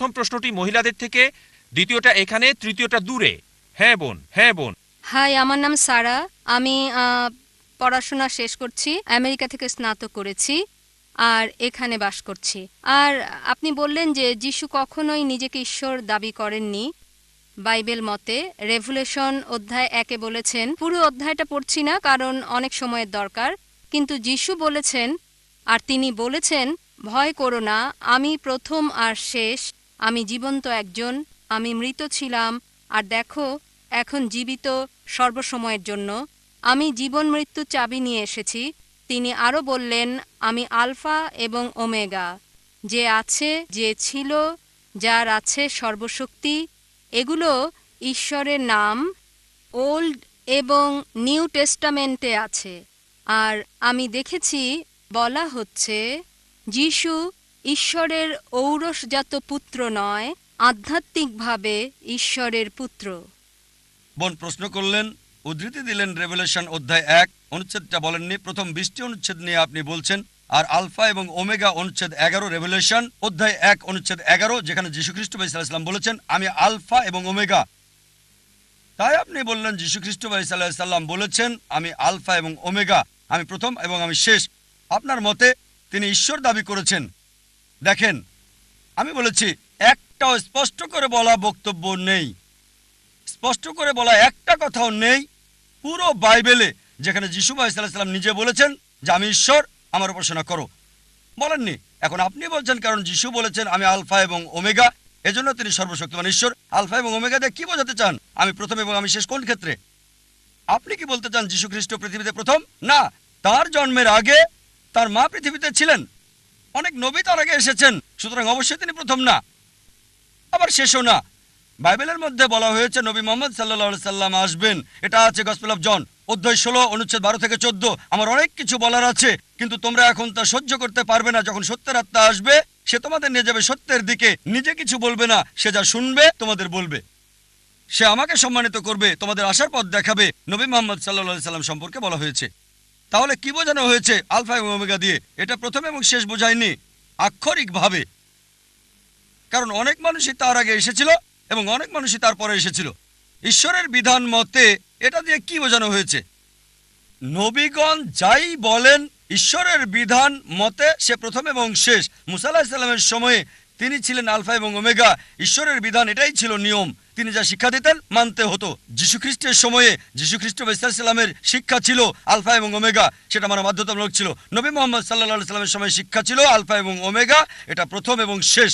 প্রথম প্রশ্নটি মহিলাদের থেকে, দ্বিতীয়টা এখানে, তৃতীয়টা দূরে। হ্যাঁ বোন, হ্যাঁ বোন। হাই, আমার নাম সারা। আমি পড়াশোনা শেষ করছি, আমেরিকা থেকে স্নাতক করেছি আর এখানে বাস করছি। আর আপনি বললেন যে যিশু কখনোই নিজেকে ঈশ্বর দাবি করেননি। বাইবেল মতে রেভুলেশন অধ্যায় 1-এ বলেছেন, পুরো অধ্যায়টা পড়ছি না কারণ অনেক সময়ের দরকার, কিন্তু যিশু বলেছেন, আর তিনি বলেছেন, ভয় করো না, আমি প্রথম আর শেষ, আমি জীবন্ত একজন, আমি মৃত ছিলাম আর দেখো এখন জীবিত সর্বসময়ের জন্য, আমি জীবন মৃত্যু চাবি নিয়ে এসেছি। তিনি আরও বললেন, আমি আলফা এবং ওমেগা, যে আছে, যে ছিল, যার আছে সর্বশক্তি। এগুলো ঈশ্বরের নাম, ওল্ড এবং নিউ টেস্টামেন্টে আছে। আর আমি দেখেছি বলা হচ্ছে যিশু ঈশ্বরের ঔরসজাত পুত্র নয়, আধ্যাত্মিকভাবে ঈশ্বরের পুত্র। বোন প্রশ্ন করলেন, উদ্ধৃতি দিলেন রেভেলেশন অধ্যায় 1, অনুচ্ছেদটা বলেননি। প্রথম 20টি অনুচ্ছেদ নিয়ে আপনি বলছেন। আর আলফা এবং ওমেগা অনুচ্ছেদ 11, রেভেলেশন অধ্যায় 1 অনুচ্ছেদ 11, যেখানে যীশুখ্রিস্ট ভাই সাল্লাল্লাহু আলাইহি সাল্লাম বলেছেন, আমি আলফা এবং ওমেগা। তাই আপনি বললেন যীশুখ্রিস্ট ভাই সাল্লাল্লাহু আলাইহি সাল্লাম বলেছেন, আমি আলফা এবং ওমেগা, আমি প্রথম এবং আমি শেষ। আপনার মতে তিনি ঈশ্বর দাবি করেছেন। দেখেন, আমি বলেছি একটাও স্পষ্ট করে বলা বক্তব্য নেই, স্পষ্ট করে বলা একটা কথাও নেই পুরো বাইবেলে যেখানে যিশু ভাই সাল্লাল্লাহু আলাইহি সাল্লাম নিজে বলেছেন যে আমি ঈশ্বর, আমার উপাসনা করো। বলেননি। এখন আপনি বলছেন কারণ যিশু বলেছেন আমি আলফা এবং ওমেগা, এজন্য তিনি সর্বশক্তিমান ঈশ্বর। আলফা এবং ওমেগা দিয়ে কি বোঝাতে চান? আমি প্রথম এবং আমি শেষ কোন ক্ষেত্রে? আপনি কি বলতে চান যীশু খ্রিস্ট পৃথিবীতে প্রথম? না, তার জন্মের আগে তার মা পৃথিবীতে ছিলেন। অনেক নবী তার আগে এসেছেন, সুতরাং অবশ্যই তিনি প্রথম না, আবার শেষও না। বাইবেলের মধ্যে বলা হয়েছে নবী মুহাম্মদ সাল্লাল্লাহু আলাইহি সাল্লাম আসবেন। এটা আছে গসপেল অফ জন অধ্যায় 16 অনুচ্ছেদ 12 থেকে 14। আমার অনেক কিছু বলার আছে, কিন্তু তোমরা এখন তা সহ্য করতে পারবে না। যখন সত্যের আত্মা আসবে, সে তোমাদের নিয়ে যাবে সত্যের দিকে। নিজে কিছু বলবে না, সে যা শুনবে তোমাদের বলবে। সে আমাকে সম্মানিত করবে, তোমাদের আসার পথ দেখাবে। নবী মুহাম্মদ সাল্লাল্লাহু আলাইহি সাল্লাম সম্পর্কে বলা হয়েছে। তাহলে কি বোঝানো হয়েছে আলফা এবং ওমেগা দিয়ে? এটা প্রথম এবং শেষ বোঝায়নি আক্ষরিকভাবে, কারণ অনেক মানুষই তার আগে এসেছিল এবং অনেক মানুষই তারপরে এসেছিল। ঈশ্বরের বিধান মতে এটা দিয়ে কি বোঝানো হয়েছে? নবীগণ যাই বলেন ঈশ্বরের বিধান মতে সে প্রথম এবং শেষ। মুসা আলাইহিস সালামের সময়ে তিনি ছিলেন আলফা এবং ওমেগা। ঈশ্বরের বিধান এটাই ছিল নিয়ম, তিনি যা শিক্ষা দিতেন মানতে হতো। যীশুখ্রিস্টের সময়ে যীশুখ্রিস্ট সাল্লামের শিক্ষা ছিল আলফা এবং ওমেগা, সেটা মানা বাধ্যতামূলক ছিল। নবী মুহাম্মদ সাল্লাল্লাহু আলাইহি সাল্লামের সময় শিক্ষা ছিল আলফা এবং ওমেগা, এটা প্রথম এবং শেষ।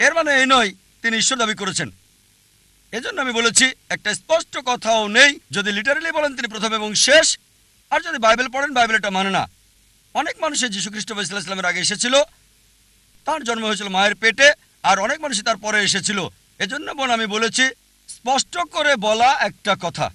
এর মানে এই নয় তিনি ঈশ্বর দাবি করেছেন। এজন্য আমি বলেছি একটা স্পষ্ট কথাও নেই। যদি লিটারালি বলেন তিনি প্রথম এবং শেষ, আর যদি বাইবেল পড়েন বাইবেল এটা মানে না। অনেক মানুষের যীশুখ্রিস্ট সাল্লামের আগে এসেছিল, তার জন্ম হয়েছিল মায়ের পেটে, আর অনেক মানুষই তার পরে এসেছিল। এজন্য বোন আমি বলেছি স্পষ্ট করে বলা একটা কথা।